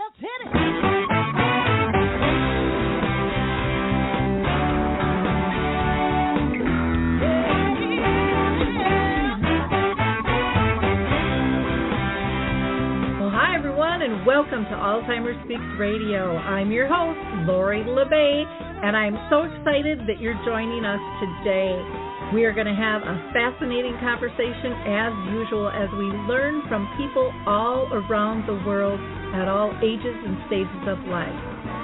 Let's hit it. And welcome to Alzheimer Speaks Radio. I'm your host, Lori LeBay, and I'm so excited that you're joining us today. We are going to have a fascinating conversation as usual as we learn from people all around the world at all ages and stages of life.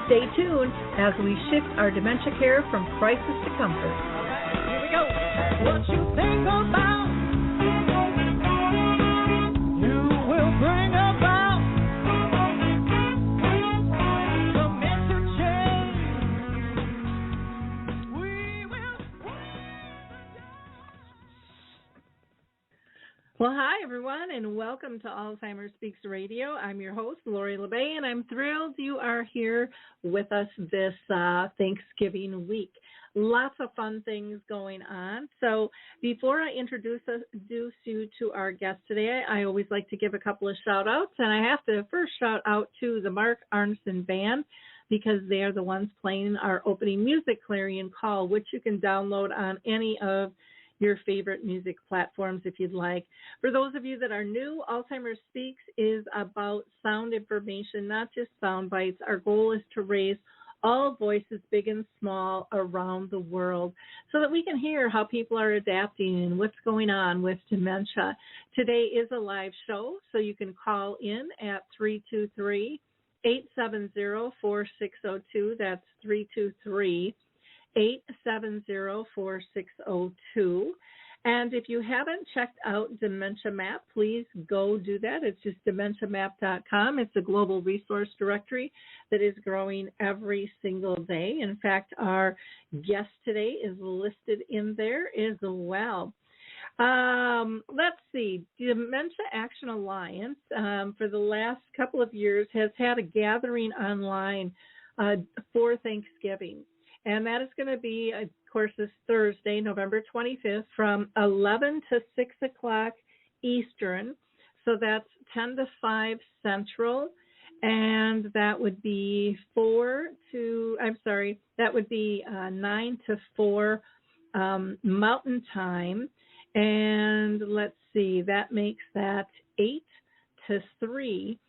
Stay tuned as we shift our dementia care from crisis to comfort. All right, here we go. What you think about, you will bring about. Well, hi, everyone, and welcome to Alzheimer Speaks Radio. I'm your host, Lori LeBay, and I'm thrilled you are here with us this Thanksgiving week. Lots of fun things going on. So before I introduce you to our guest today, I always like to give a couple of shout-outs, and I have to first shout out to the Mark Arneson Band because they are the ones playing our opening music, Clarion Call, which you can download on any of your favorite music platforms if you'd like. For those of you that are new, Alzheimer Speaks is about sound information, not just sound bites. Our goal is to raise all voices, big and small, around the world so that we can hear how people are adapting and what's going on with dementia. Today is a live show, so you can call in at 323-870-4602. That's 323-870-4602. And if you haven't checked out Dementia Map, please go do that. It's just dementiamap.com. It's a global resource directory that is growing every single day. In fact, our guest today is listed in there as well. Let's see. Dementia Action Alliance, for the last couple of years, has had a gathering online for Thanksgiving. And that is going to be, of course, this Thursday, November 25th, from 11 to 6 o'clock Eastern. So that's 10 to 5 Central. And that would be 9 to 4 Mountain Time. And let's see, that makes that 8 to 3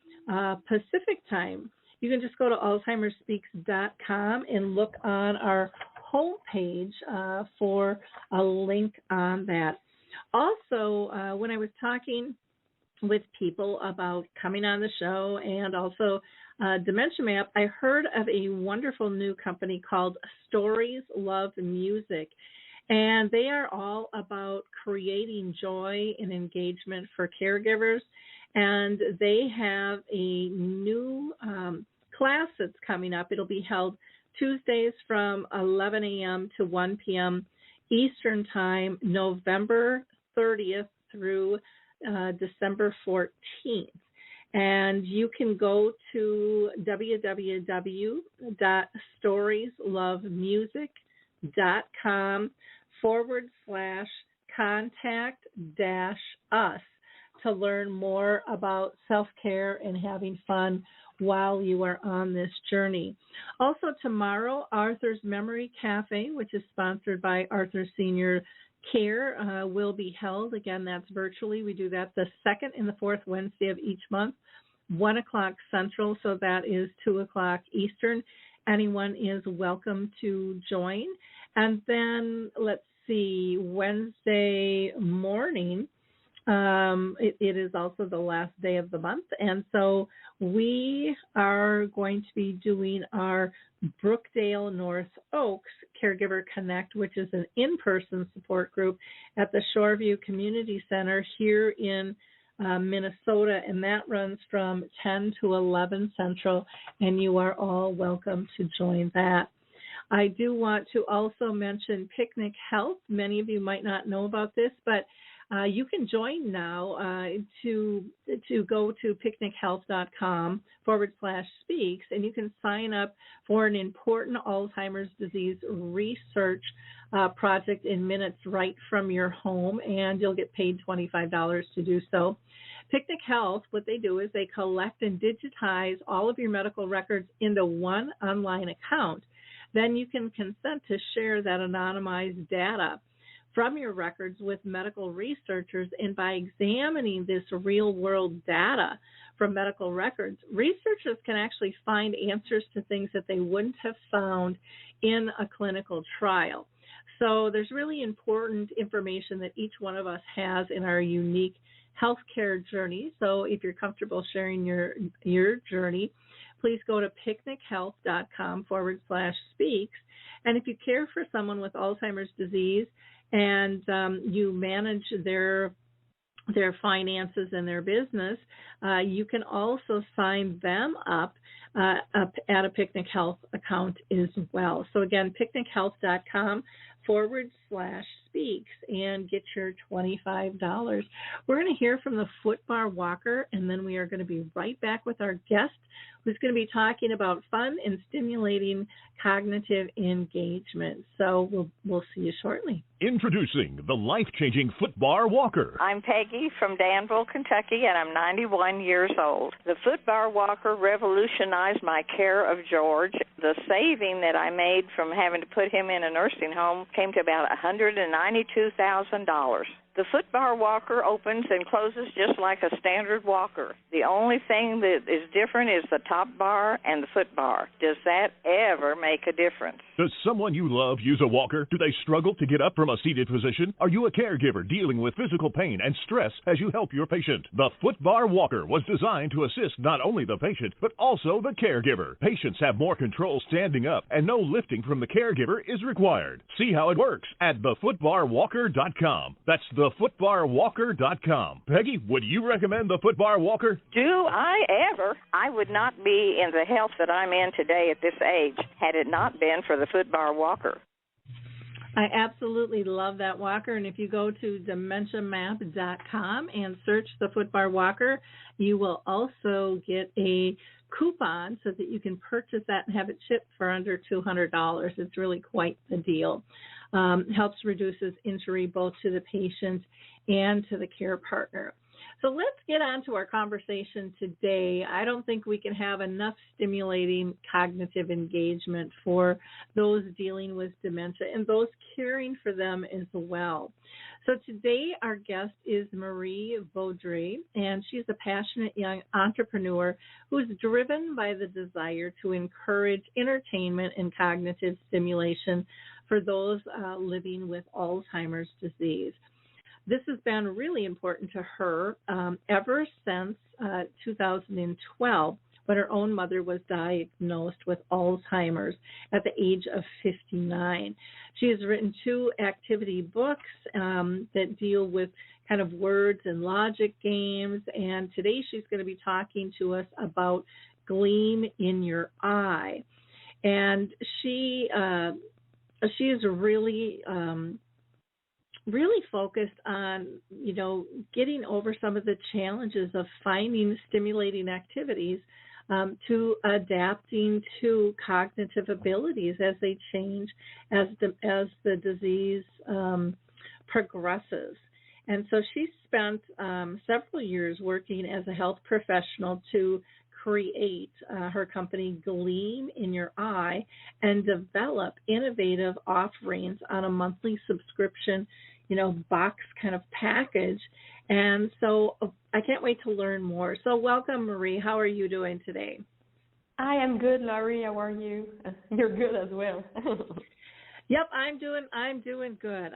Pacific Time. You can just go to alzheimerspeaks.com and look on our homepage for a link on that. Also, when I was talking with people about coming on the show and also Dementia Map, I heard of a wonderful new company called Stories Love Music. And they are all about creating joy and engagement for caregivers. And they have a new class that's coming up. It'll be held Tuesdays from 11 a.m. to 1 p.m. Eastern Time, November 30th through December 14th. And you can go to www.storieslovemusic.com/contact-us to learn more about self-care and having fun while you are on this journey. Also tomorrow, Arthur's Memory Cafe, which is sponsored by Arthur Senior Care, will be held. Again, that's virtually. We do that the second and the fourth Wednesday of each month, 1 o'clock Central, so that is 2 o'clock Eastern. Anyone is welcome to join. And then, let's see, Wednesday morning, it is also the last day of the month, and so we are going to be doing our Brookdale North Oaks Caregiver Connect, which is an in-person support group at the Shoreview Community Center here in Minnesota, and that runs from 10 to 11 Central, and you are all welcome to join that. I do want to also mention Picnic Health. Many of you might not know about this, but you can join now to go to picnichealth.com/speaks, and you can sign up for an important Alzheimer's disease research project in minutes right from your home, and you'll get paid $25 to do so. Picnic Health, what they do is they collect and digitize all of your medical records into one online account. Then you can consent to share that anonymized data from your records with medical researchers. And by examining this real-world data from medical records, researchers can actually find answers to things that they wouldn't have found in a clinical trial. So there's really important information that each one of us has in our unique healthcare journey. So if you're comfortable sharing your journey, please go to picnichealth.com/speaks. And if you care for someone with Alzheimer's disease and you manage their finances and their business, you can also sign them up at a Picnic Health account as well. So again, picnichealth.com/speaks and get your $25. We're going to hear from the Foot Bar Walker, and then we are going to be right back with our guest, who's going to be talking about fun and stimulating cognitive engagement. So we'll see you shortly. Introducing the life-changing Foot Bar Walker. I'm Peggy from Danville, Kentucky, and I'm 91 years old. The Foot Bar Walker revolutionized my care of George. The saving that I made from having to put him in a nursing home came to about $192,000. The Foot Bar Walker opens and closes just like a standard walker. The only thing that is different is the top bar and the foot bar. Does that ever make a difference? Does someone you love use a walker? Do they struggle to get up from a seated position? Are you a caregiver dealing with physical pain and stress as you help your patient? The Foot Bar Walker was designed to assist not only the patient, but also the caregiver. Patients have more control standing up, and no lifting from the caregiver is required. See how it works at thefootbarwalker.com. That's thefootbarwalker.com. Peggy, would you recommend the Foot Bar Walker? Do I ever? I would not be in the health that I'm in today at this age had it not been for the Foot Bar Walker. I absolutely love that walker, and if you go to dementiamap.com and search the Foot Bar Walker, you will also get a coupon so that you can purchase that and have it shipped for under $200. It's really quite the deal. Helps reduces injury both to the patient and to the care partner. So let's get on to our conversation today. I don't think we can have enough stimulating cognitive engagement for those dealing with dementia and those caring for them as well. So today our guest is Marie Vaudry, and she's a passionate young entrepreneur who is driven by the desire to encourage entertainment and cognitive stimulation for those living with Alzheimer's disease. This has been really important to her ever since 2012, when her own mother was diagnosed with Alzheimer's at the age of 59. She has written 2 activity books that deal with kind of words and logic games, and today she's going to be talking to us about Gleam in Your Eye. And she is really focused on, getting over some of the challenges of finding stimulating activities to adapting to cognitive abilities as they change as the disease progresses. And so she spent several years working as a health professional to create her company Gleam in Your Eye and develop innovative offerings on a monthly subscription, box kind of package. And so I can't wait to learn more. So welcome, Marie. How are you doing today? I am good, Laurie. How are you? You're good as well. Yep, I'm doing good.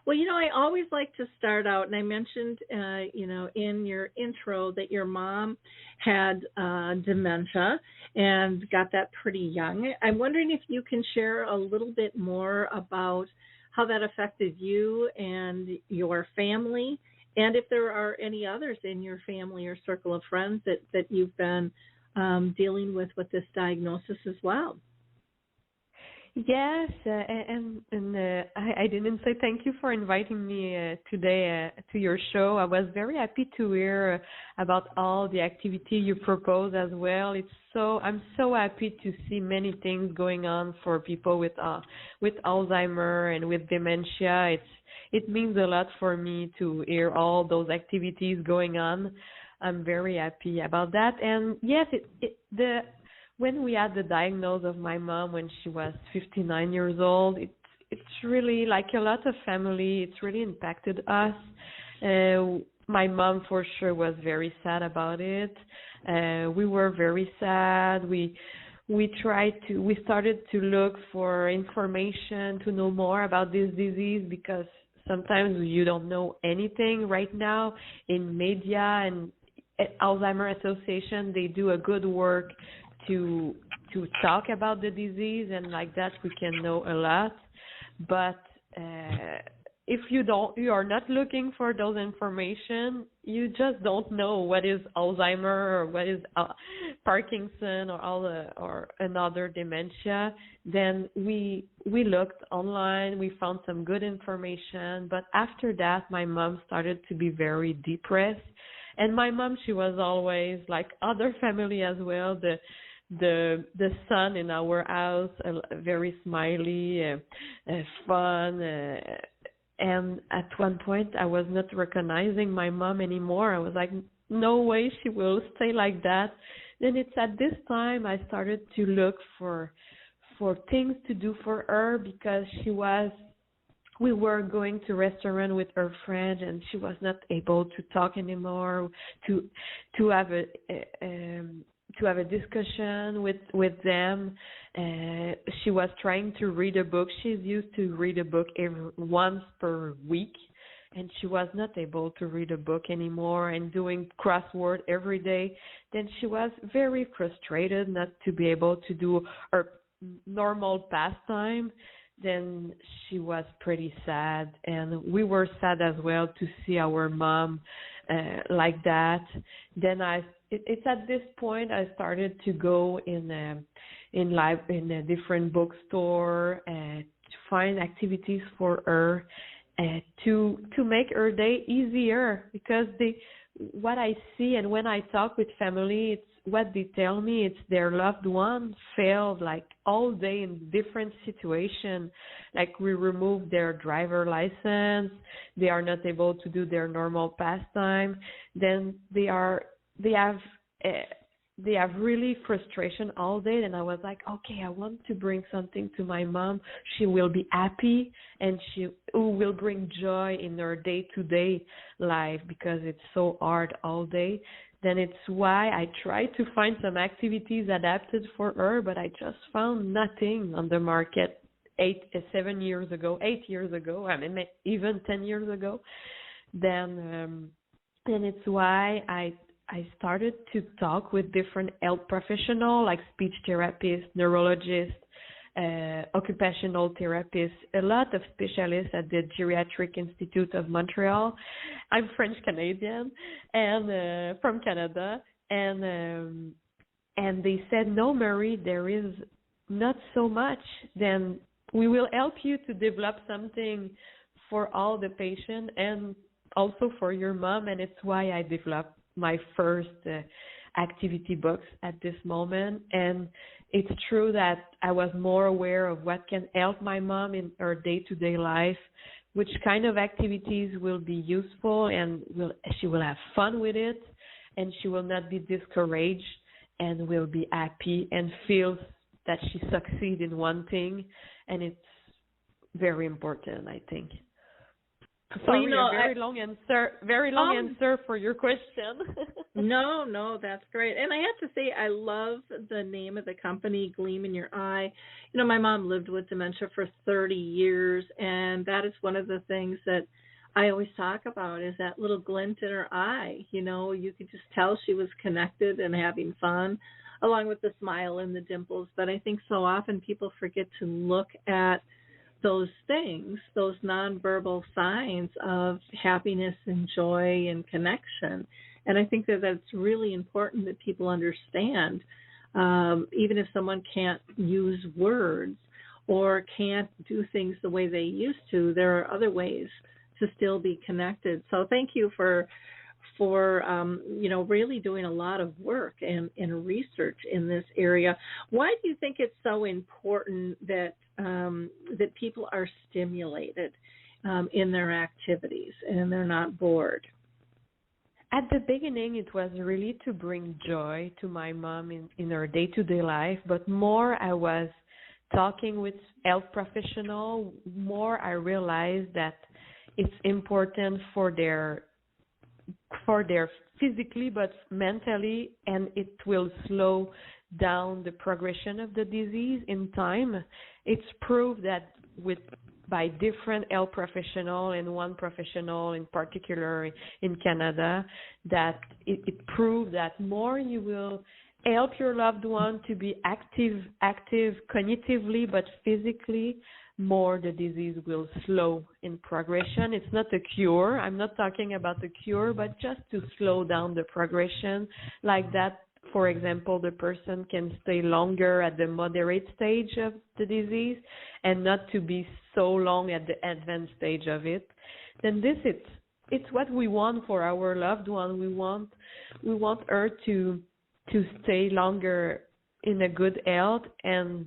Well, I always like to start out, and I mentioned, in your intro that your mom had dementia and got that pretty young. I'm wondering if you can share a little bit more about how that affected you and your family, and if there are any others in your family or circle of friends that you've been dealing with this diagnosis as well. Yes, I didn't say thank you for inviting me today to your show. I was very happy to hear about all the activity you propose as well. I'm so happy to see many things going on for people with Alzheimer and with dementia. It means a lot for me to hear all those activities going on. I'm very happy about that. And yes, when we had the diagnosis of my mom when she was 59 years old, it's really like a lot of family. It's really impacted us. My mom for sure was very sad about it. We were very sad. We started to look for information to know more about this disease because sometimes you don't know anything right now in media and Alzheimer Association. They do a good work to talk about the disease, and like that we can know a lot. But if you are not looking for those information, you just don't know what is Alzheimer or what is Parkinson or another dementia. Then we looked online, we found some good information, but after that my mom started to be very depressed. And my mom, she was always like other family as well, the son in our house, very smiley, fun, and at one point I was not recognizing my mom anymore. I was like, no way she will stay like that. Then it's at this time I started to look for things to do for her because we were going to restaurant with her friend and she was not able to talk anymore, to have a discussion with them. She was trying to read a book. She's used to read a book once per week, and she was not able to read a book anymore and doing crossword every day. Then she was very frustrated not to be able to do her normal pastime. Then she was pretty sad, and we were sad as well to see our mom like that. Then it's at this point I started to go in a different bookstore to find activities for her to make her day easier, because what I see and when I talk with family, it's what they tell me, it's their loved one failed like all day in different situations. Like we removed their driver license, they are not able to do their normal pastime. Then they have really frustration all day. And I was like, okay, I want to bring something to my mom. She will be happy and she will bring joy in her day-to-day life because it's so hard all day. Then it's why I tried to find some activities adapted for her, but I just found nothing on the market 8 years ago, I mean, even 10 years ago. Then it's why I started to talk with different health professionals like speech therapists, neurologists, occupational therapists, a lot of specialists at the Geriatric Institute of Montreal. I'm French-Canadian and from Canada, and they said, no, Marie, there is not so much. Then we will help you to develop something for all the patients and also for your mom, and it's why I developed my first activity books at this moment. And it's true that I was more aware of what can help my mom in her day-to-day life, which kind of activities will be useful, and she will have fun with it, and she will not be discouraged and will be happy and feel that she succeeds in one thing. And it's very important, I think. Sorry, well, very long answer for your question. No, that's great. And I have to say, I love the name of the company, Gleam in Your Eye. You know, my mom lived with dementia for 30 years, and that is one of the things that I always talk about, is that little glint in her eye. You know, you could just tell she was connected and having fun, along with the smile and the dimples. But I think so often people forget to look at those things, those nonverbal signs of happiness and joy and connection. And I think that that's really important that people understand, even if someone can't use words or can't do things the way they used to, there are other ways to still be connected. So thank you for really doing a lot of work and research in this area. Why do you think it's so important that that people are stimulated in their activities and they're not bored? At the beginning, it was really to bring joy to my mom in her day-to-day life, but more I was talking with health professionals, more I realized that it's important for their physically but mentally, and it will slow down the progression of the disease in time. It's proved that by different health professional, and one professional in particular in Canada, that it proved that more you will help your loved one to be active cognitively but physically, more the disease will slow in progression. It's not a cure. I'm not talking about a cure, but just to slow down the progression. Like that, for example, the person can stay longer at the moderate stage of the disease and not to be so long at the advanced stage of it. Then it's what we want for our loved one. We want her to stay longer in a good health and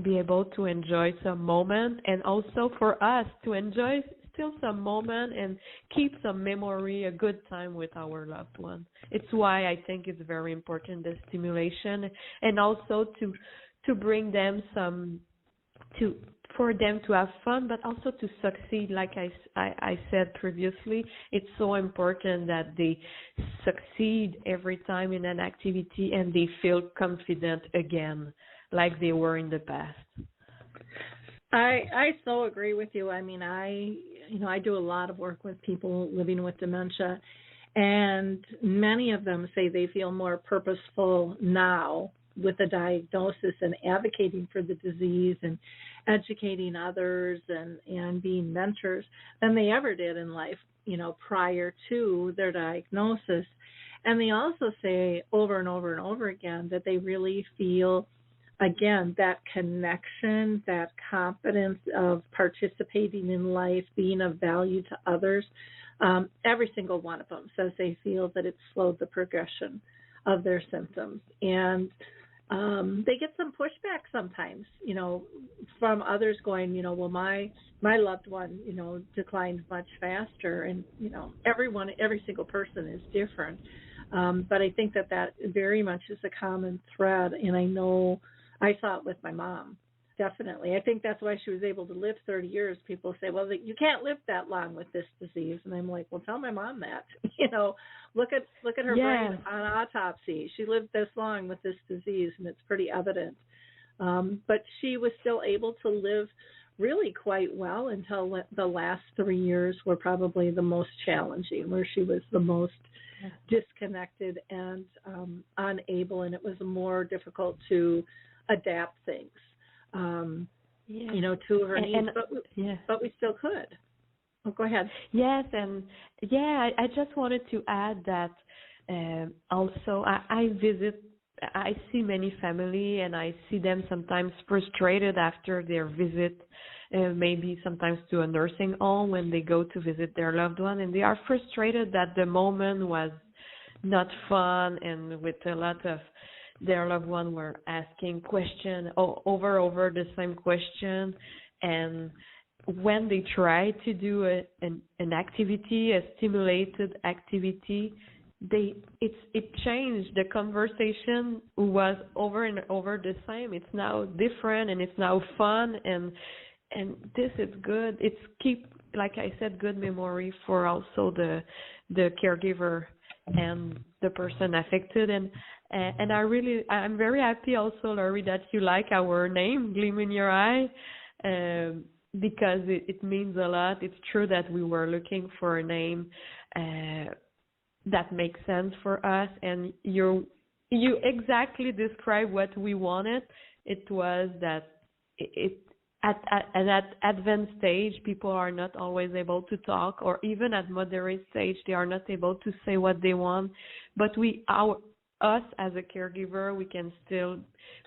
be able to enjoy some moment, and also for us to enjoy still some moment and keep some memory, a good time with our loved one. It's why I think it's very important, the stimulation, and also to bring them for them to have fun, but also to succeed. Like I said previously, it's so important that they succeed every time in an activity and they feel confident again, like they were in the past. I so agree with you. I mean, I do a lot of work with people living with dementia, and many of them say they feel more purposeful now with the diagnosis and advocating for the disease and educating others and being mentors than they ever did in life, prior to their diagnosis. And they also say over and over and over again that they really feel, again, that connection, that confidence of participating in life, being of value to others. Every single one of them says they feel that it's slowed the progression of their symptoms. And they get some pushback sometimes, from others going, well, my loved one, declined much faster. And, every single person is different. But I think that very much is a common thread. And I know I saw it with my mom, definitely. I think that's why she was able to live 30 years. People say, well, you can't live that long with this disease. And I'm like, well, tell my mom that. Look at her brain on autopsy. She lived this long with this disease, and it's pretty evident. But she was still able to live really quite well until the last 3 years were probably the most challenging, where she was the most disconnected and unable, and it was more difficult to adapt things, to her needs. But we still could. Oh, go ahead. Yes, and I just wanted to add that also I see many family, and I see them sometimes frustrated after their visit, maybe sometimes to a nursing home when they go to visit their loved one, and they are frustrated that the moment was not fun, and with a lot of their loved one were asking questions over the same question, and when they try to do an activity, a stimulated activity, it changed. The conversation was over and over the same. It's now different, and it's now fun, and this is good. It's like I said, good memory for also the caregiver and the person affected, and I'm very happy also, Laurie, that you like our name, Gleam in Your Eye, because it means a lot. It's true that we were looking for a name that makes sense for us, and you exactly described what we wanted. It was that at that advanced stage, people are not always able to talk, or even at moderate stage, they are not able to say what they want. But us as a caregiver, we can still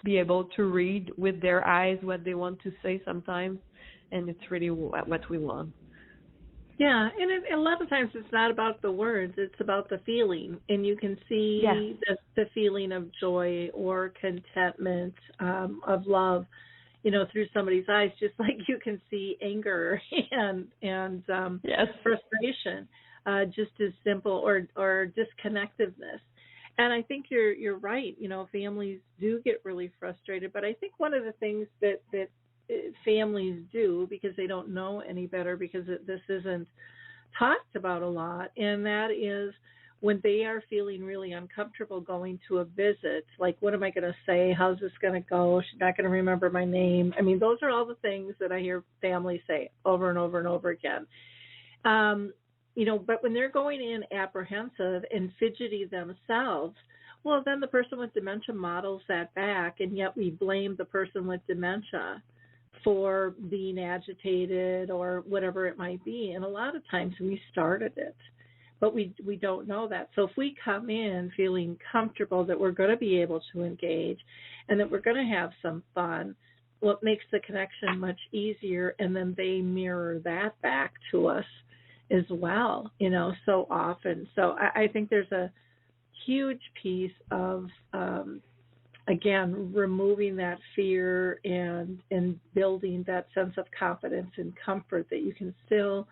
be able to read with their eyes what they want to say sometimes, and it's really what we want. Yeah, and a lot of times it's not about the words, it's about the feeling. And you can see the feeling of joy or contentment, of love, through somebody's eyes, just like you can see anger and frustration, just as simple, or disconnectedness. And I think you're right. Families do get really frustrated, but I think one of the things that families do, because they don't know any better, because this isn't talked about a lot, and that is when they are feeling really uncomfortable going to a visit, like, what am I going to say? How's this going to go? She's not going to remember my name. I mean, those are all the things that I hear families say over and over and over again. But when they're going in apprehensive and fidgety themselves, well, then the person with dementia models that back, and yet we blame the person with dementia for being agitated or whatever it might be. And a lot of times we started it, but we don't know that. So if we come in feeling comfortable that we're going to be able to engage and that we're going to have some fun, well, it makes the connection much easier, and then they mirror that back to us as well, so often. So I think there's a huge piece of again, removing that fear and building that sense of confidence and comfort that you can still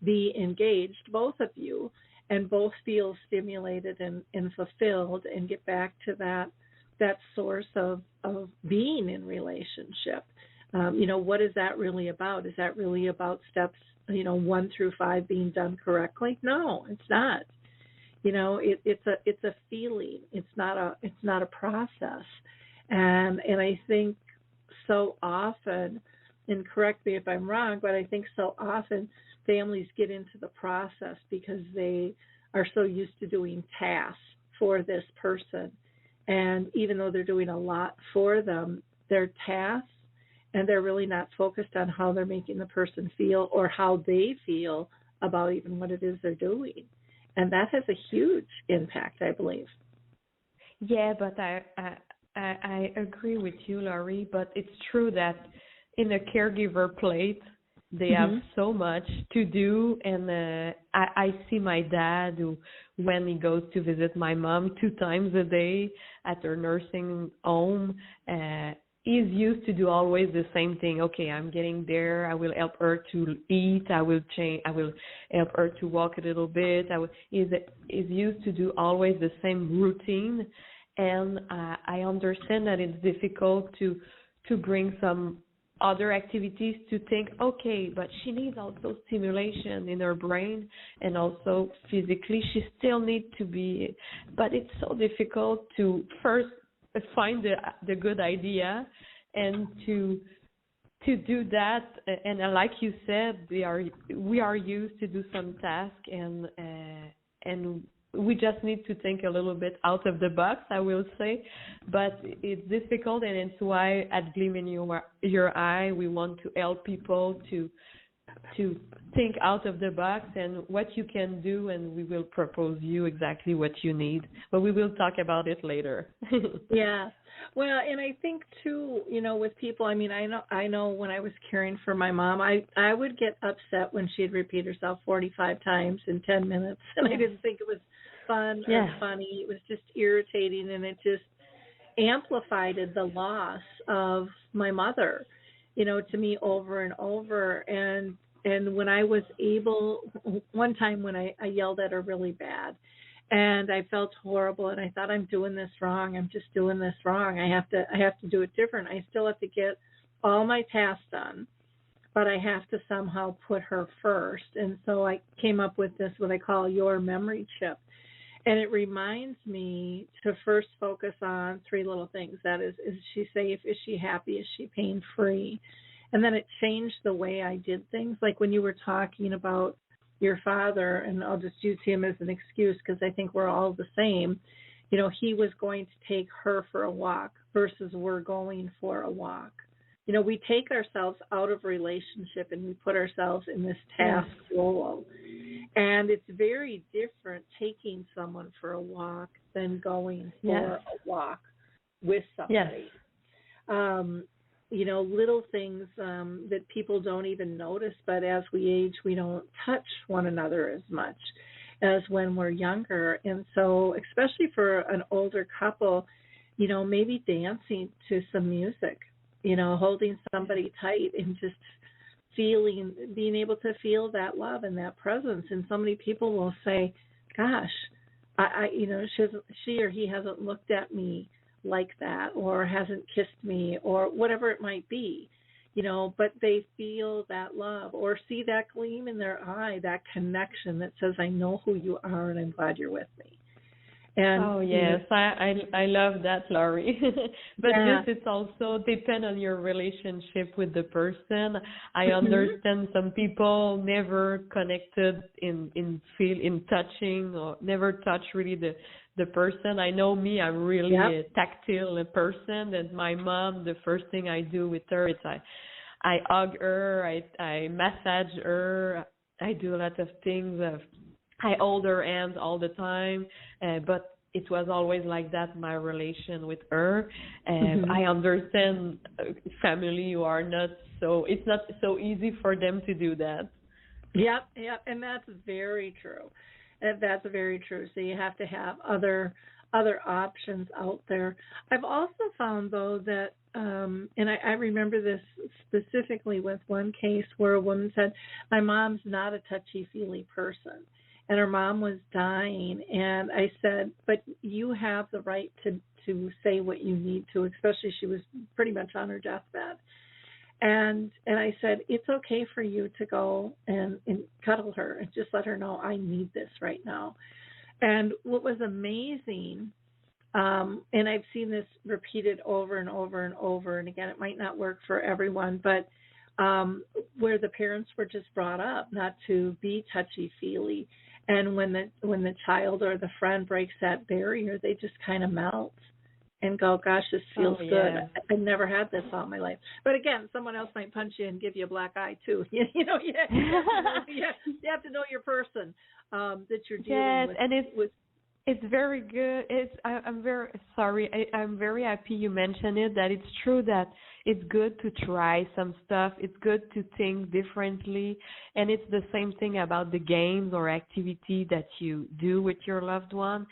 be engaged, both of you, and both feel stimulated and fulfilled, and get back to that source of being in relationship. What is that really about? Is that really about steps, 1 through 5 being done correctly? No, it's not. It's a feeling. It's not a process. And I think so often, and correct me if I'm wrong, but I think so often families get into the process because they are so used to doing tasks for this person. And even though they're doing a lot for them, they're tasks, and they're really not focused on how they're making the person feel or how they feel about even what it is they're doing. And that has a huge impact, I believe. Yeah, but I agree with you, Laurie, but it's true that in a caregiver plate, they have so much to do. And I see my dad, who, when he goes to visit my mom 2 times a day at her nursing home, he's used to do always the same thing. Okay, I'm getting there. I will help her to eat. I will help her to walk a little bit. He's used to do always the same routine. And I understand that it's difficult to bring some other activities to think, okay, but she needs also stimulation in her brain and also physically. She still needs to be, but it's so difficult to first find the good idea and to do that. And like you said, we are used to do some task, and we just need to think a little bit out of the box, I will say. But it's difficult, and it's why at Gleam in Your Eye, we want to help people to think out of the box and what you can do, and we will propose you exactly what you need. But we will talk about it later. Yeah. Well, and I think too, with people, I mean, I know when I was caring for my mom, I would get upset when she'd repeat herself 45 times in 10 minutes, and I didn't think it was fun or funny. It was just irritating, and it just amplified the loss of my mother, to me over and over. And when I was able, one time when I yelled at her really bad, and I felt horrible, and I thought, I'm doing this wrong. I'm just doing this wrong. I have to do it different. I still have to get all my tasks done, but I have to somehow put her first. And so I came up with this, what I call your memory chip. And it reminds me to first focus on 3 little things. That is she safe? Is she happy? Is she pain-free? And then it changed the way I did things. Like when you were talking about your father, and I'll just use him as an excuse because I think we're all the same. He was going to take her for a walk versus we're going for a walk. We take ourselves out of relationship and we put ourselves in this task role. And it's very different taking someone for a walk than going for a walk with somebody. Yes. Little things that people don't even notice, but as we age, we don't touch one another as much as when we're younger. And so, especially for an older couple, maybe dancing to some music, holding somebody tight and just being able to feel that love and that presence. And so many people will say, gosh, she or he hasn't looked at me like that, or hasn't kissed me, or whatever it might be, but they feel that love or see that gleam in their eye, that connection that says, I know who you are and I'm glad you're with me. And, oh yes, I love that, Laurie. But this, it's also depend on your relationship with the person. I understand some people never connected in touching, or never touch really the person. I know me, I'm really a tactile person, and my mom, the first thing I do with her is I hug her, I massage her, I do a lot of things. I hold her hand all the time, but it was always like that, my relation with her. I understand family, you are not so, it's not so easy for them to do that. Yep, and that's very true. That's very true. So you have to have other options out there. I've also found, though, that, and I remember this specifically with one case where a woman said, my mom's not a touchy-feely person. And her mom was dying, and I said, but you have the right to say what you need to, especially she was pretty much on her deathbed. And I said, it's okay for you to go and cuddle her and just let her know, I need this right now. And what was amazing, and I've seen this repeated over and over and over, and again, it might not work for everyone, but where the parents were just brought up not to be touchy-feely. And when the child or the friend breaks that barrier, they just kind of melt and go, gosh, this feels good. I've never had this all my life. But again, someone else might punch you and give you a black eye too. You have to know your person that you're dealing with. Yes, and it's very good. I'm very sorry. I'm very happy you mentioned it, that it's true that it's good to try some stuff. It's good to think differently. And it's the same thing about the games or activity that you do with your loved one.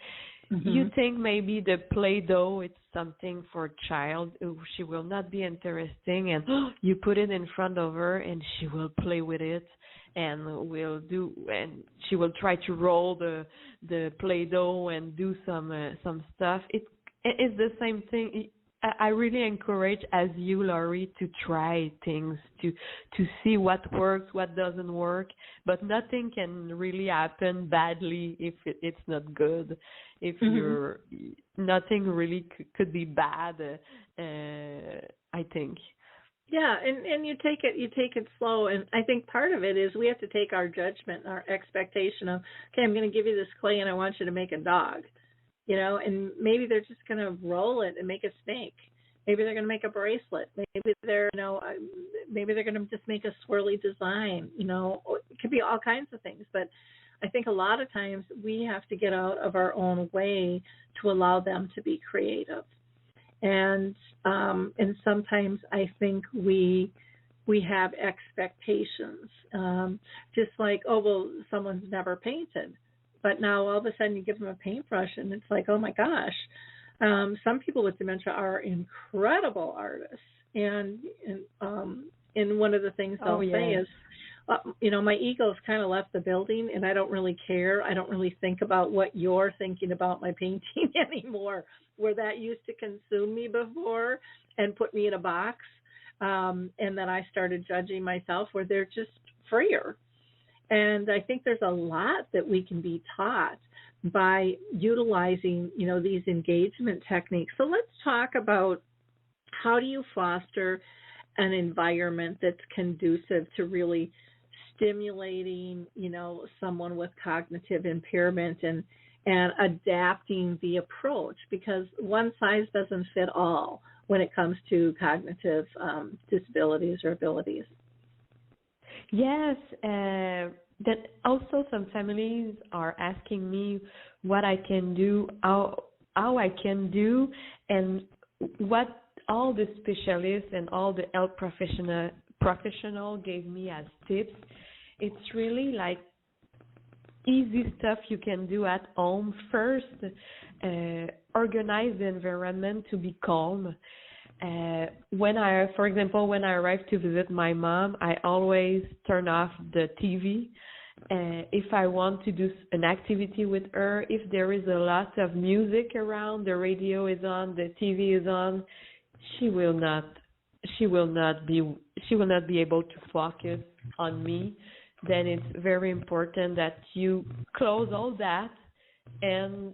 You think maybe the Play-Doh, it's something for a child, she will not be interesting, and you put it in front of her and she will play with it, and and she will try to roll the Play-Doh and do some stuff. It's the same thing. I really encourage, as you, Laurie, to try things, to see what works, what doesn't work. But nothing can really happen badly if it's not good. If you're nothing really could be bad, I think. Yeah, and you take it slow, and I think part of it is we have to take our judgment, our expectation of, okay, I'm going to give you this clay and I want you to make a dog. And maybe they're just going to roll it and make a snake. Maybe they're going to make a bracelet. Maybe they're going to just make a swirly design. It could be all kinds of things. But I think a lot of times we have to get out of our own way to allow them to be creative. And sometimes I think we have expectations, just like, oh, well, someone's never painted. But now all of a sudden you give them a paintbrush and it's like, oh my gosh. Some people with dementia are incredible artists. And one of the things they'll say is, my ego's kind of left the building and I don't really care. I don't really think about what you're thinking about my painting anymore, where that used to consume me before and put me in a box. And then I started judging myself, where they're just freer. And I think there's a lot that we can be taught by utilizing, these engagement techniques. So let's talk about, how do you foster an environment that's conducive to really stimulating, someone with cognitive impairment and adapting the approach, because one size doesn't fit all when it comes to cognitive disabilities or abilities. Yes, then also some families are asking me what I can do, how I can do, and what all the specialists and all the health professional gave me as tips. It's really like easy stuff you can do at home. First, organize the environment to be calm. For example, when I arrive to visit my mom, I always turn off the TV. If I want to do an activity with her, if there is a lot of music around, the radio is on, the TV is on, she will not be able to focus on me. Then it's very important that you close all that and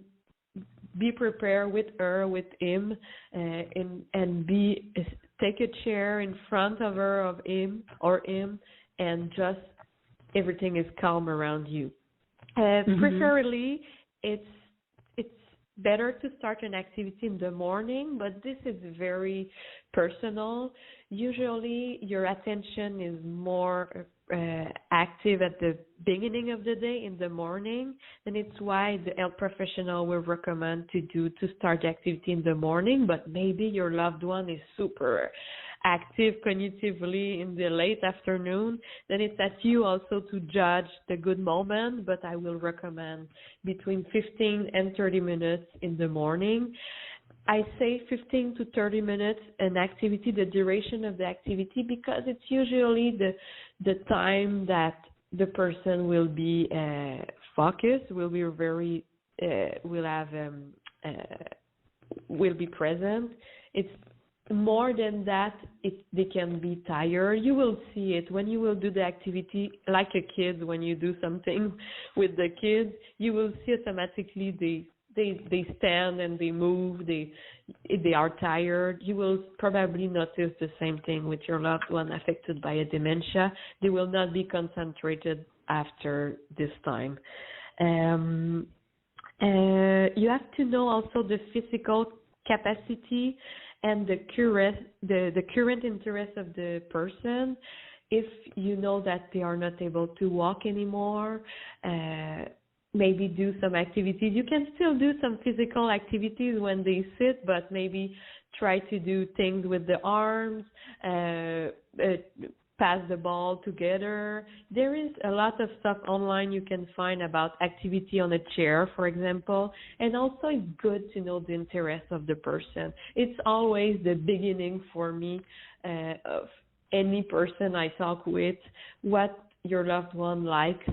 be prepared with her, with him, and take a chair in front of her, of him, and just everything is calm around you. Preferably, it's better to start an activity in the morning, but this is very personal. Usually, your attention is more active at the beginning of the day in the morning, and it's why the health professional will recommend to start activity in the morning. But maybe your loved one is super active cognitively in the late afternoon, then it's at you also to judge the good moment. But I will recommend between 15 and 30 minutes in the morning. I say 15 to 30 minutes an activity, the duration of the activity, because it's usually the time that the person will be focused, will be very, will be present. It's more than that, they can be tired. You will see it when you will do the activity like a kid. When you do something with the kids, you will see automatically they stand and they move. They are tired. You will probably notice the same thing with your loved one affected by a dementia. They will not be concentrated after this time. You have to know also the physical capacity and the current interest of the person. If you know that they are not able to walk anymore, maybe do some activities. You can still do some physical activities when they sit, but maybe try to do things with the arms, pass the ball together. There is a lot of stuff online you can find about activity on a chair, for example, and also it's good to know the interest of the person. It's always the beginning for me of any person I talk with, what your loved one likes,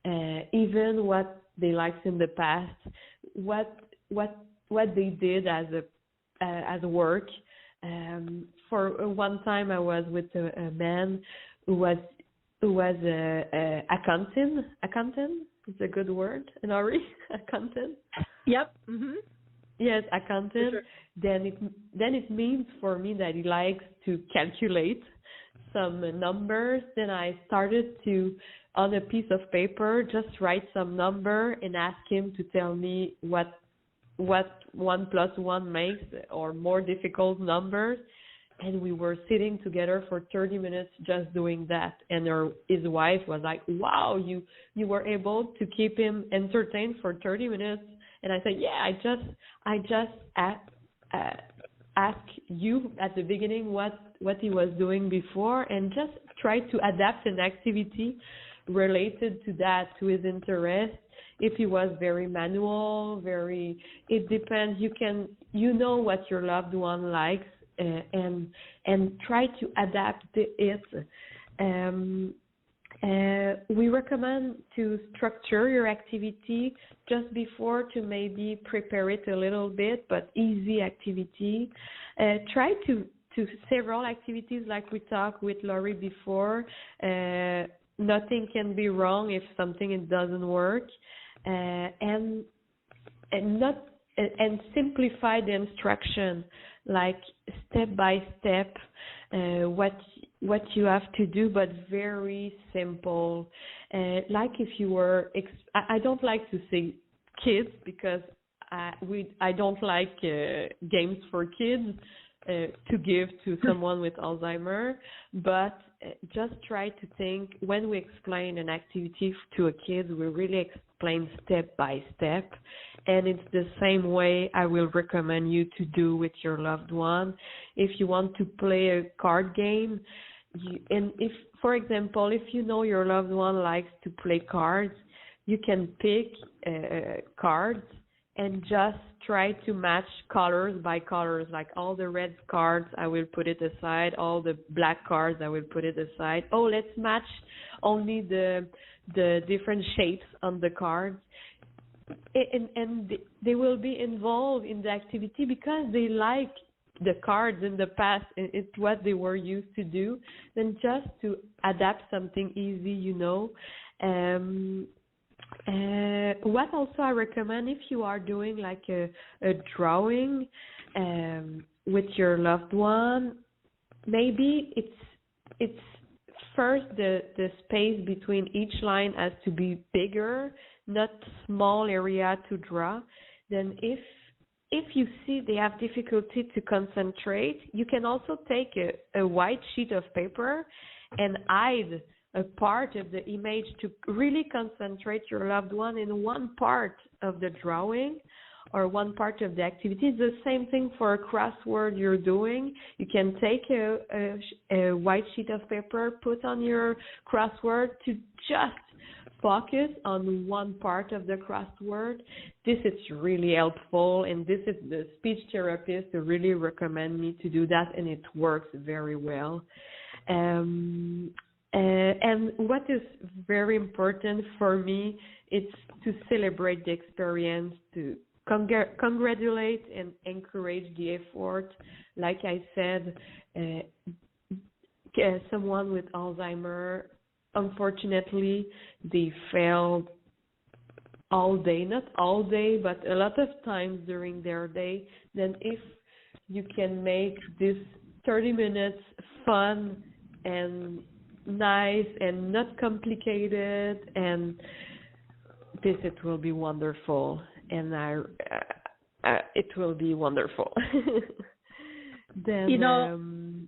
even what they liked in the past, what they did as work. For one time, I was with a man who was a accountant. Accountant is a good word, Nori. Accountant. Yep. Mm-hmm. Yes, accountant. Sure. Then it means for me that he likes to calculate some numbers. Then I started to, on a piece of paper, just write some number and ask him to tell me what 1 plus 1 makes, or more difficult numbers. And we were sitting together for 30 minutes just doing that. And his wife was like, wow, you were able to keep him entertained for 30 minutes. And I said, yeah, I just asked you at the beginning what he was doing before, and just try to adapt an activity related to that, to his interest. If he was very manual, it depends. You know what your loved one likes, and try to adapt it. We recommend to structure your activity just before, to maybe prepare it a little bit, but easy activity. Try to several activities like we talked with Laurie before. Nothing can be wrong if something doesn't work, and simplify the instruction, like step by step, what you have to do, but very simple. Like if you were, I don't like to say kids because I don't like games for kids, to give to someone with Alzheimer, but just try to think when we explain an activity to a kid, we really explain step by step, and it's the same way I will recommend you to do with your loved one. If you want to play a card game, and if, for example, if you know your loved one likes to play cards, you can pick cards and just try to match colors by colors. Like all the red cards, I will put it aside. All the black cards, I will put it aside. Oh, let's match only the different shapes on the cards. And they will be involved in the activity because they like the cards in the past. It's what they were used to do. Then just to adapt something easy, what also I recommend, if you are doing like a drawing with your loved one, maybe it's first the space between each line has to be bigger, not small area to draw. Then if you see they have difficulty to concentrate, you can also take a white sheet of paper and hide a part of the image to really concentrate your loved one in one part of the drawing or one part of the activity. It's the same thing for a crossword you're doing. You can take a white sheet of paper, put on your crossword to just focus on one part of the crossword. This is really helpful, and this is the speech therapist who really recommend me to do that, and it works very well. And what is very important for me is to celebrate the experience, to congratulate and encourage the effort. Like I said, someone with Alzheimer, unfortunately, they failed all day, not all day, but a lot of times during their day. Then if you can make this 30 minutes fun and nice and not complicated, and it will be wonderful, and it will be wonderful. Then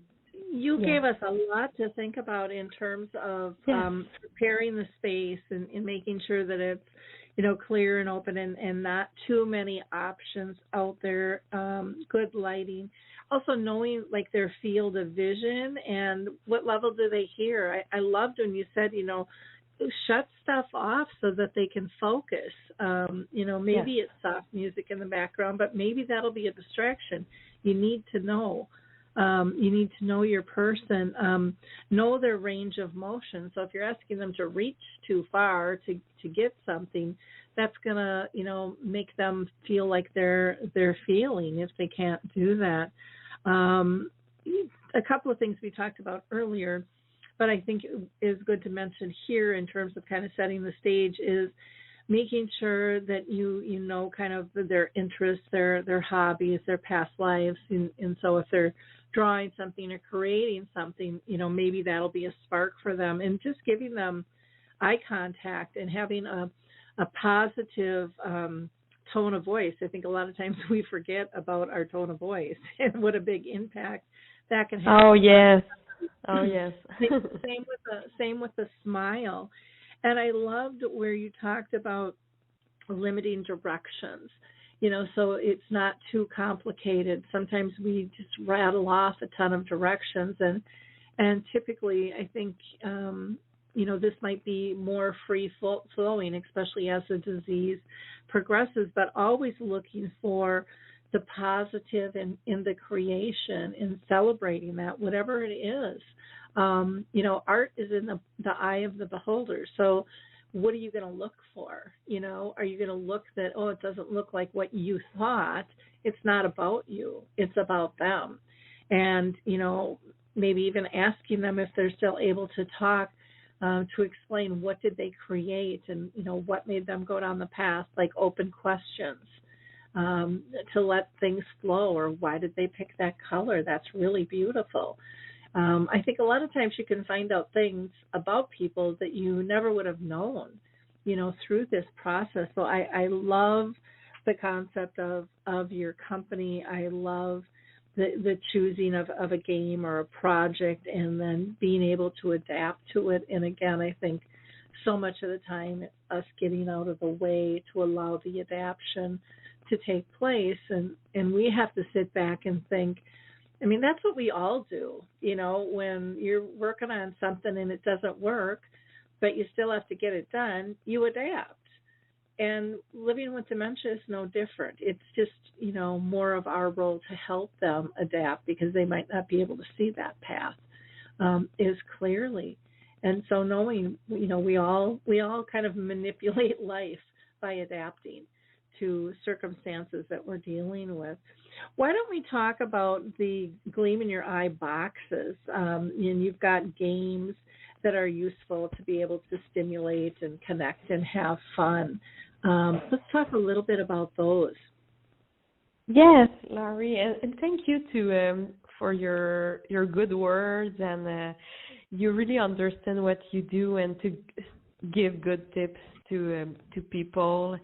you gave us a lot to think about in terms of preparing the space and making sure that it's clear and open and not too many options out there. Good lighting. Also knowing like their field of vision and what level do they hear. I loved when you said, shut stuff off so that they can focus. Maybe it's soft music in the background, but maybe that'll be a distraction. You need to know. You need to know your person, know their range of motion. So if you're asking them to reach too far to get something, that's gonna, make them feel like they're feeling if they can't do that. A couple of things we talked about earlier, but I think is good to mention here in terms of kind of setting the stage is making sure that you know kind of their interests, their hobbies, their past lives, and so if they're drawing something or creating something, maybe that'll be a spark for them, and just giving them eye contact and having a positive tone of voice. I think a lot of times we forget about our tone of voice and what a big impact that can have. Oh yes. Same with the smile. And I loved where you talked about limiting directions. So it's not too complicated. Sometimes we just rattle off a ton of directions, and typically I think this might be more free flowing, especially as the disease progresses, but always looking for the positive in the creation and celebrating that, whatever it is. Art is in the eye of the beholder. So what are you going to look for? Are you going to look that, it doesn't look like what you thought? It's not about you. It's about them. And, maybe even asking them if they're still able to talk, to explain what did they create and, what made them go down the path, like open questions, to let things flow, or why did they pick that color? That's really beautiful. I think a lot of times you can find out things about people that you never would have known, through this process. So I love the concept of your company. I love the choosing of a game or a project and then being able to adapt to it. And again, I think so much of the time it's us getting out of the way to allow the adaptation to take place. And we have to sit back and think, I mean, that's what we all do. When you're working on something and it doesn't work, but you still have to get it done, you adapt. And living with dementia is no different. It's just, more of our role to help them adapt because they might not be able to see that path as clearly. And so knowing, we all kind of manipulate life by adapting to circumstances that we're dealing with. Why don't we talk about the Gleam in Your Eye boxes? And you've got games that are useful to be able to stimulate and connect and have fun. Let's talk a little bit about those. Yes, Laurie, and thank you for your good words, and you really understand what you do and to give good tips to people,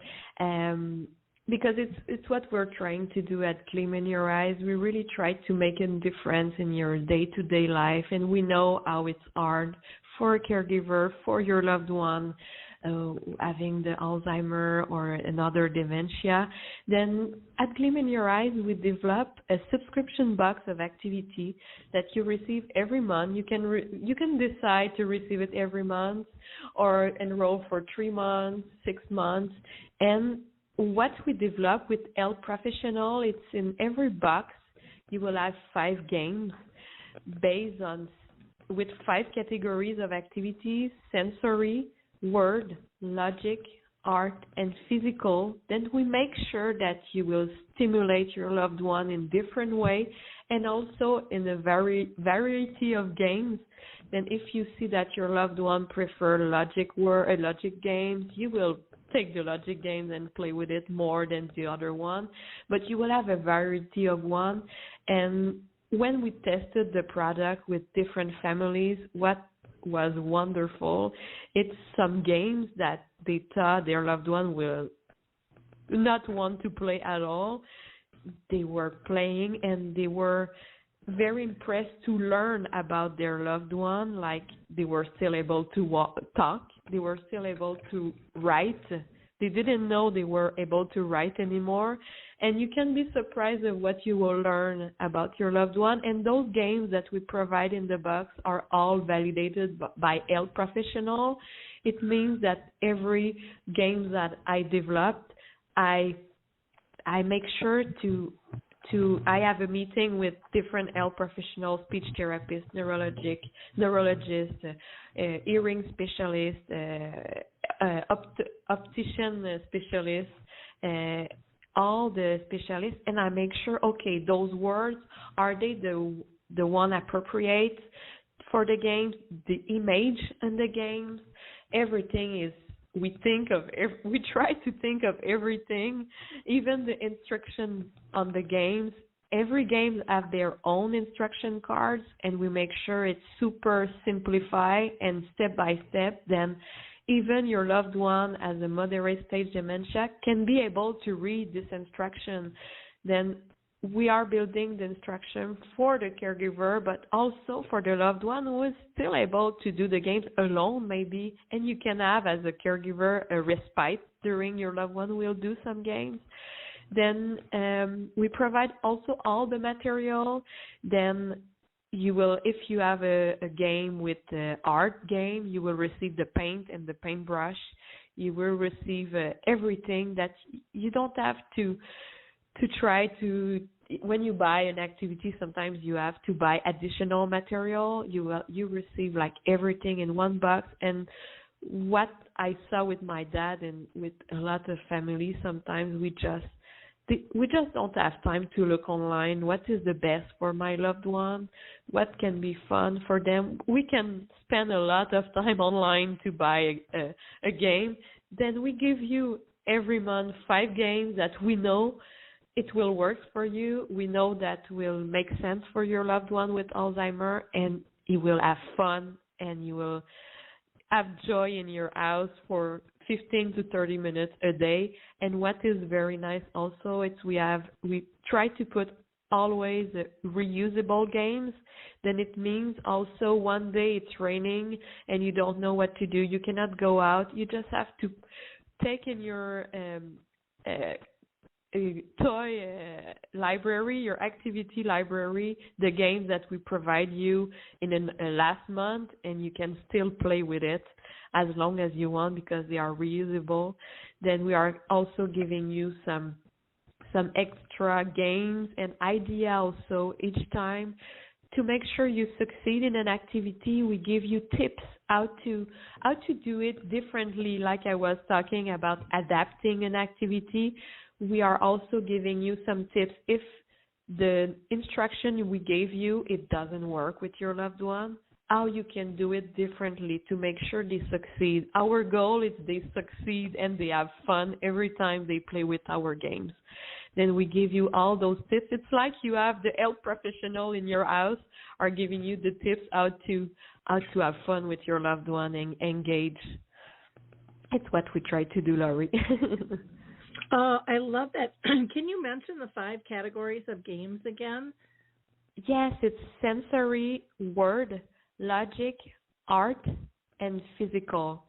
because it's what we're trying to do at Gleam in Your Eyes. We really try to make a difference in your day-to-day life, and we know how it's hard for a caregiver, for your loved one, having the Alzheimer or another dementia. Then at Gleam in Your Eyes, we develop a subscription box of activity that you receive every month. You can decide to receive it every month or enroll for 3 months, 6 months. And what we develop with Health Professional, it's in every box. You will have 5 games based on with 5 categories of activities: sensory, word, logic, art, and physical. Then we make sure that you will stimulate your loved one in different way and also in a variety of games. Then if you see that your loved one prefer logic games, you will take the logic games and play with it more than the other one. But you will have a variety of one. And when we tested the product with different families, what was wonderful, it's some games that they thought their loved one will not want to play at all. They were playing and they were very impressed to learn about their loved one, like they were still able to talk, they were still able to write. They didn't know they were able to write anymore. And you can be surprised at what you will learn about your loved one. And those games that we provide in the box are all validated by Health Professional. It means that every game that I developed, I make sure I have a meeting with different health professionals, speech therapists, neurologists, hearing specialists, optician specialists, all the specialists, and I make sure, okay, those words, are they the one appropriate for the games, the image in the games, everything is, we try to think of everything, even the instruction on the games. Every game have their own instruction cards, and we make sure it's super simplified and step by step. Then even your loved one as a moderate stage dementia can be able to read this instruction. Then we are building the instruction for the caregiver, but also for the loved one who is still able to do the games alone maybe, and you can have as a caregiver a respite during your loved one will do some games. Then we provide also all the material. Then you will, if you have a game with the art game, you will receive the paint and the paintbrush. You will receive everything that you don't have to try to. When you buy an activity, sometimes you have to buy additional material. You receive like everything in one box. And what I saw with my dad and with a lot of families, sometimes we just don't have time to look online. What is the best for my loved one? What can be fun for them? We can spend a lot of time online to buy a game. Then we give you every month 5 games that we know it will work for you. We know that will make sense for your loved one with Alzheimer, and you will have fun and you will have joy in your house for 15 to 30 minutes a day. And what is very nice also, we try to put always reusable games, then it means also one day it's raining and you don't know what to do. You cannot go out. You just have to take in your toy library, your activity library, the games that we provide you in last month, and you can still play with it as long as you want because they are reusable. Then we are also giving you some extra games and idea also each time to make sure you succeed in an activity. We give you tips how to do it differently, like I was talking about adapting an activity. We are also giving you some tips if the instruction we gave you, it doesn't work with your loved one, how you can do it differently to make sure they succeed. Our goal is they succeed and they have fun every time they play with our games. Then we give you all those tips. It's like you have the health professional in your house are giving you the tips how to have fun with your loved one and engage. It's what we try to do, Laurie. Oh, I love that. Can you mention the 5 categories of games again? Yes, it's sensory, word, logic, art, and physical.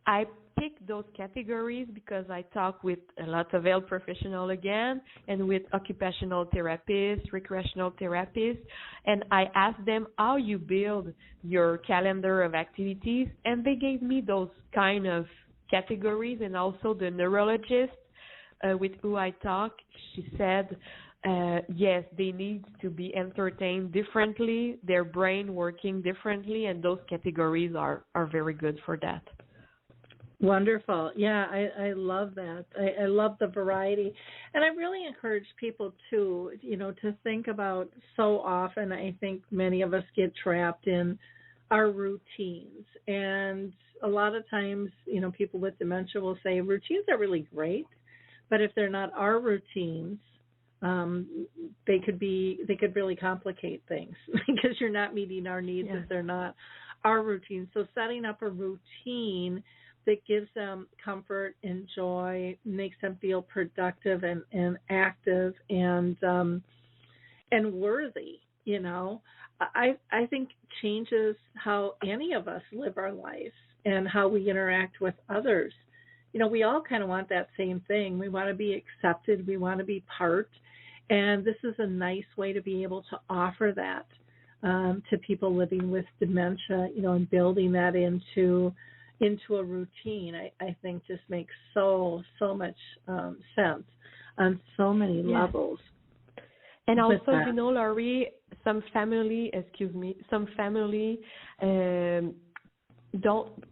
I picked those categories because I talk with a lot of health professionals again and with occupational therapists, recreational therapists, and I asked them how you build your calendar of activities, and they gave me those kind of categories. And also the neurologist with who I talk, she said, yes, they need to be entertained differently, their brain working differently, and those categories are very good for that. Wonderful. Yeah, I love that. I love the variety. And I really encourage people to think about, so often I think many of us get trapped in our routines. And a lot of times, people with dementia will say routines are really great, but if they're not our routines, they could really complicate things because you're not meeting our needs if they're not our routine. So setting up a routine that gives them comfort and joy, makes them feel productive and active and worthy, I think changes how any of us live our life and how we interact with others. We all kind of want that same thing. We want to be accepted. We want to be part. And this is a nice way to be able to offer that to people living with dementia, and building that into a routine, I think just makes so much sense on so many levels. And also, Laurie, some family don't.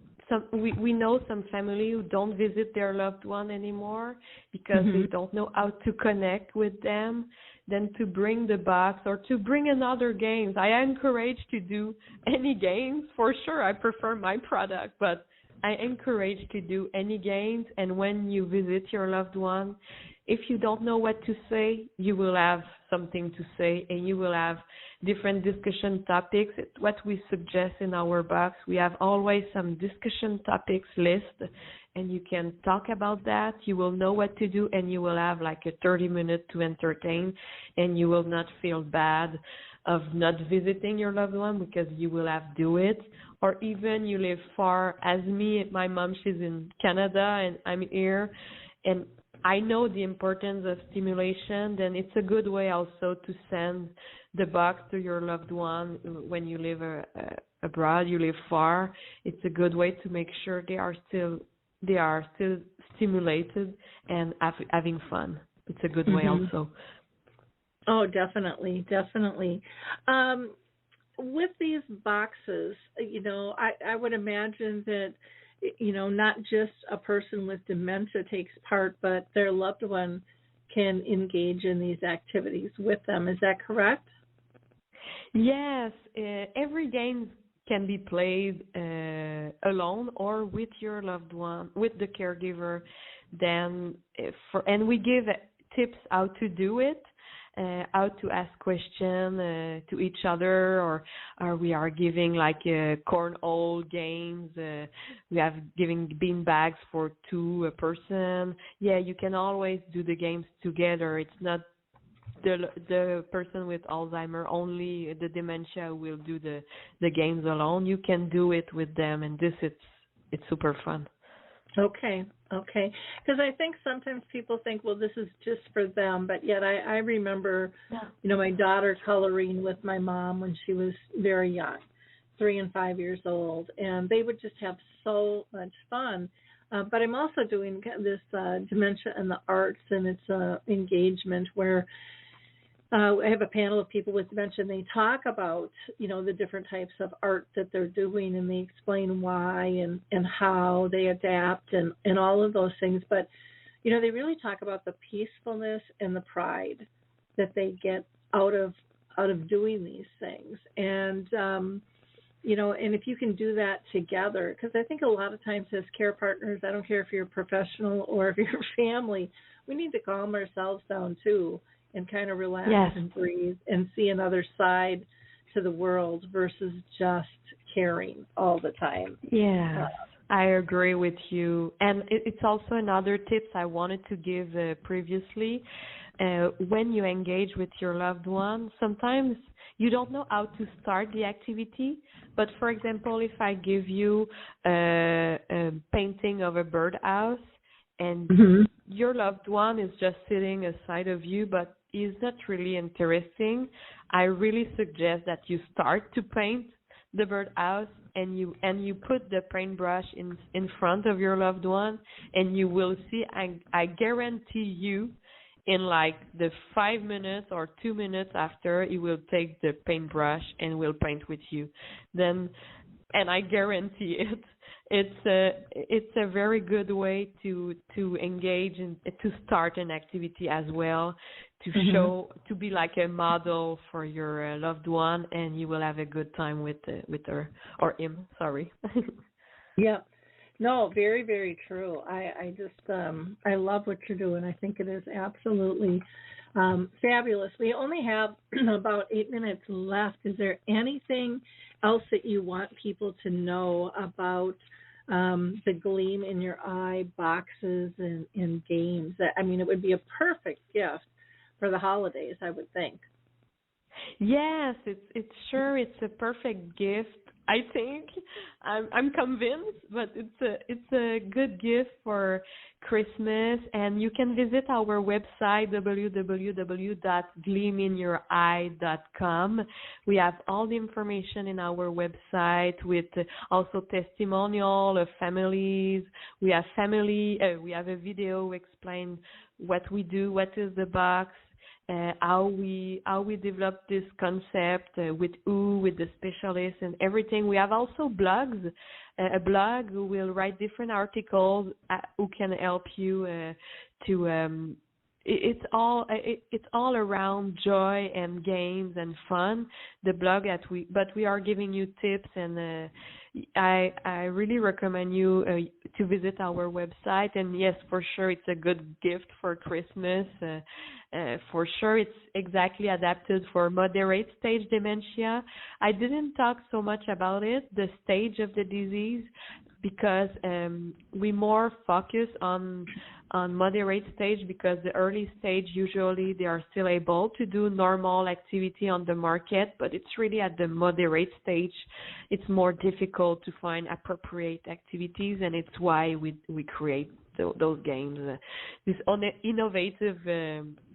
We know some family who don't visit their loved one anymore because they don't know how to connect with them. Then to bring the box or to bring another games. I encourage to do any games for sure. I prefer my product, but I encourage to do any games. And when you visit your loved one, if you don't know what to say, you will have something to say and you will have different discussion topics. It's what we suggest in our box. We have always some discussion topics list and you can talk about that. You will know what to do and you will have like a 30-minute to entertain and you will not feel bad of not visiting your loved one because you will have do it. Or even you live far as me, my mom, she's in Canada and I'm here and I know the importance of stimulation, then it's a good way also to send the box to your loved one when you live abroad, you live far. It's a good way to make sure they are still stimulated and having fun. It's a good way also. Oh, definitely. With these boxes, I would imagine that not just a person with dementia takes part, but their loved one can engage in these activities with them. Is that correct? Yes. Every game can be played alone or with your loved one, with the caregiver. And we give tips how to do it. How to ask questions to each other, or we are giving like cornhole games. We have giving bean bags for 2 a person. Yeah, you can always do the games together. It's not the person with Alzheimer, only the dementia will do the games alone. You can do it with them, and it's super fun. Okay. Because I think sometimes people think, well, this is just for them, but yet I remember, my daughter coloring with my mom when she was very young, 3 and 5 years old, and they would just have so much fun. But I'm also doing this Dementia and the Arts, and it's an engagement where I have a panel of people with dementia, and they talk about, the different types of art that they're doing, and they explain why and how they adapt and all of those things. But, they really talk about the peacefulness and the pride that they get out of doing these things. And, and if you can do that together, because I think a lot of times as care partners, I don't care if you're a professional or if you're family, we need to calm ourselves down too, and kind of relax and breathe and see another side to the world versus just caring all the time. Yeah, I agree with you. And it's also another tips I wanted to give previously. When you engage with your loved one, sometimes you don't know how to start the activity. But for example, if I give you a painting of a birdhouse, and your loved one is just sitting aside of you, but is not really interesting, I really suggest that you start to paint the birdhouse, and you put the paintbrush in front of your loved one, and you will see, I guarantee you, in like the 5 minutes or 2 minutes after, he will take the paintbrush and will paint with you. Then, and I guarantee it's a very good way to engage and to start an activity as well, to show, to be like a model for your loved one, and you will have a good time with her or him. Sorry. Yeah. No, very, very true. I just I love what you're doing. I think it is absolutely fabulous. We only have about 8 minutes left. Is there anything else that you want people to know about the Gleam in Your Eye boxes and games? I mean, it would be a perfect gift for the holidays, I would think. Yes, it's a perfect gift. I think I'm convinced, but it's a good gift for Christmas, and you can visit our website www.gleaminyoureye.com. We have all the information in our website with also testimonial of families. We have we have a video explain what we do, what is the box. How we develop this concept with the specialists and everything. We have also blogs, a blog who will write different articles who can help you to. It's all around joy and games and fun. The blog but we are giving you tips, and I really recommend you to visit our website. And yes, for sure, it's a good gift for Christmas. For sure, it's exactly adapted for moderate stage dementia. I didn't talk so much about it, the stage of the disease, because we more focus on moderate stage, because the early stage, usually they are still able to do normal activity on the market, but it's really at the moderate stage it's more difficult to find appropriate activities, and it's why we create those games, this innovative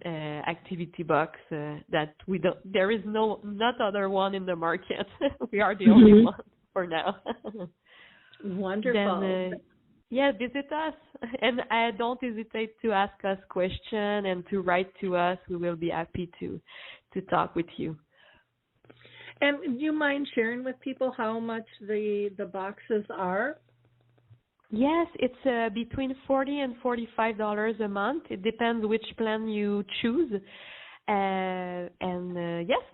activity box that there is not other one in the market. We are the only one for now. Wonderful. Then, visit us, and don't hesitate to ask us questions and to write to us. We will be happy to talk with you. And do you mind sharing with people how much the boxes are? Yes, it's between $40 and $45 a month. It depends which plan you choose. Yes,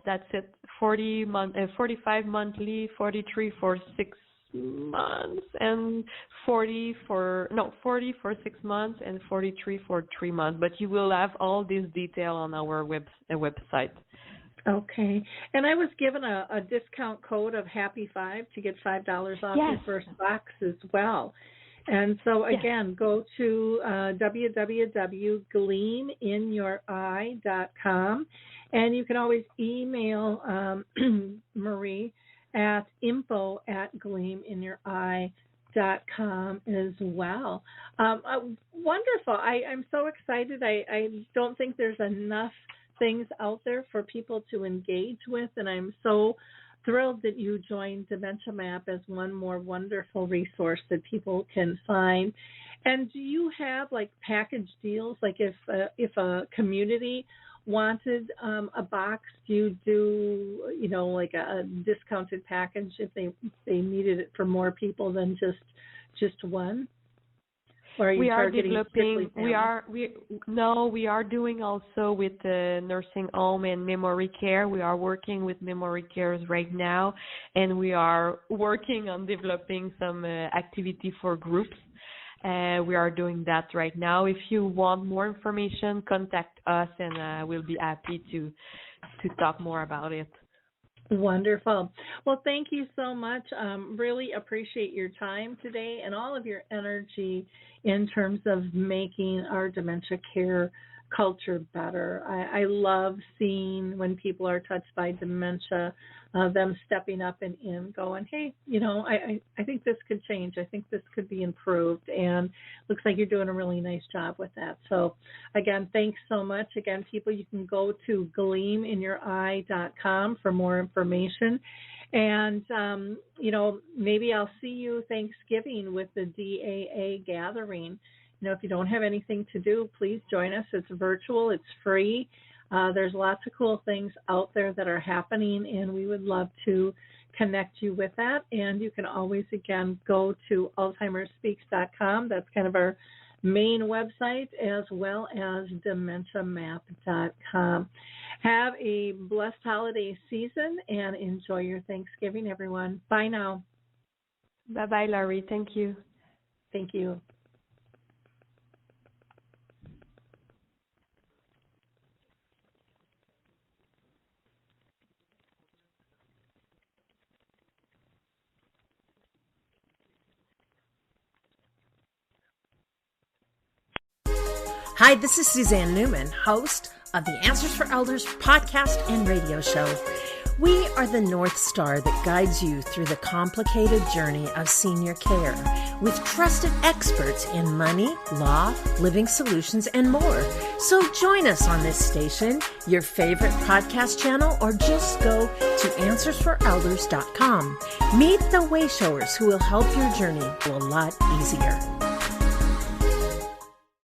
that's it. 45 monthly, 43 for 6 months, and 40 for 6 months, and 43 for 3 months. But you will have all this detail on our website. Okay. And I was given a discount code of Happy 5 to get $5 off your first box as well. And so again, go to www.gleaminyoureye.com, and you can always email Marie at info@gleaminyoureye.com as well. Wonderful. I'm so excited. I don't think there's enough things out there for people to engage with, and I'm so thrilled that you joined Dementia Map as one more wonderful resource that people can find. And do you have like package deals? Like if a community wanted a box, do you do like a discounted package if they needed it for more people than just one? Or are you targeting strictly families? We are doing also with the nursing home and memory care. We are working with memory cares right now, and we are working on developing some activity for groups. We are doing that right now. If you want more information, contact us, and we'll be happy to talk more about it. Wonderful. Well, thank you so much. Really appreciate your time today and all of your energy in terms of making our dementia care culture better. I love seeing when people are touched by dementia, them stepping up and going, hey, I think this could change. I think this could be improved. And looks like you're doing a really nice job with that. So, again, thanks so much. Again, people, you can go to gleaminyoureye.com for more information. And, maybe I'll see you Thanksgiving with the DAA gathering. If you don't have anything to do, please join us. It's virtual. It's free. There's lots of cool things out there that are happening, and we would love to connect you with that. And you can always, again, go to alzheimerspeaks.com. That's kind of our main website, as well as dementiamap.com. Have a blessed holiday season and enjoy your Thanksgiving, everyone. Bye now. Bye-bye, Laurie. Thank you. Thank you. Hi, this is Suzanne Newman, host of the Answers for Elders podcast and radio show. We are the North Star that guides you through the complicated journey of senior care with trusted experts in money, law, living solutions, and more. So join us on this station, your favorite podcast channel, or just go to answersforelders.com. Meet the way showers who will help your journey go a lot easier.